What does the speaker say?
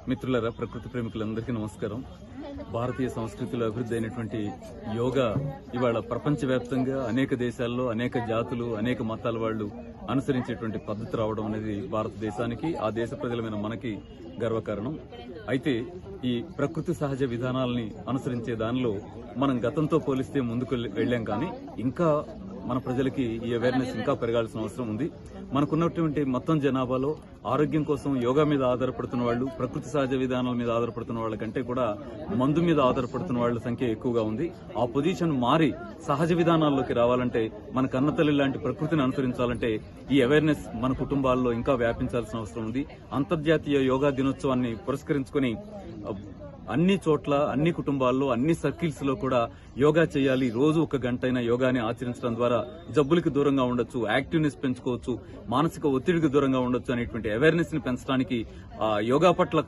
మిత్రులారా, ప్రకృతి ప్రేమికులందరికీ నమస్కారం. భారతీయ సంస్కృతిలో అభివృద్ధి అయినటువంటి యోగా ఇవాళ ప్రపంచవ్యాప్తంగా అనేక దేశాల్లో అనేక జాతులు, అనేక మతాల వాళ్ళు అనుసరించేటువంటి పద్ధతి రావడం అనేది భారతదేశానికి, ఆ దేశ ప్రజలమైన మనకి గర్వకారణం. అయితే ఈ ప్రకృతి సహజ విధానాలని అనుసరించే దానిలో మనం గతంతో పోలిస్తే ముందుకు వెళ్లాం, కానీ ఇంకా మన ప్రజలకి ఈ అవేర్నెస్ ఇంకా పెరగాల్సిన అవసరం ఉంది. మనకున్నటువంటి మొత్తం జనాభాలో ఆరోగ్యం కోసం యోగా మీద ఆధారపడుతున్న వాళ్ళు, ప్రకృతి సహజ విధానాల మీద ఆధారపడుతున్న వాళ్ళ కంటే కూడా మందు మీద ఆధారపడుతున్న వాళ్ళ సంఖ్య ఎక్కువగా ఉంది. ఆ పొజిషన్ మారి సహజ విధానాల్లోకి రావాలంటే, మన కన్నతల్లి లాంటి ప్రకృతిని అనుసరించాలంటే ఈ అవేర్నెస్ మన కుటుంబాల్లో ఇంకా వ్యాపించాల్సిన అవసరం ఉంది. అంతర్జాతీయ యోగా దినోత్సవాన్ని పురస్కరించుకుని అన్ని చోట్ల, అన్ని కుటుంబాల్లో, అన్ని సర్కిల్స్ లో కూడా యోగా చేయాలి. రోజు 1 గంటైనా యోగాని ఆచరించడం ద్వారా జబ్బులకి దూరంగా ఉండొచ్చు, యాక్టివ్నెస్ పెంచుకోవచ్చు, మానసిక ఒత్తిడికి దూరంగా ఉండొచ్చు అనేటువంటి అవేర్నెస్ ని పెంచడానికి యోగా పట్ల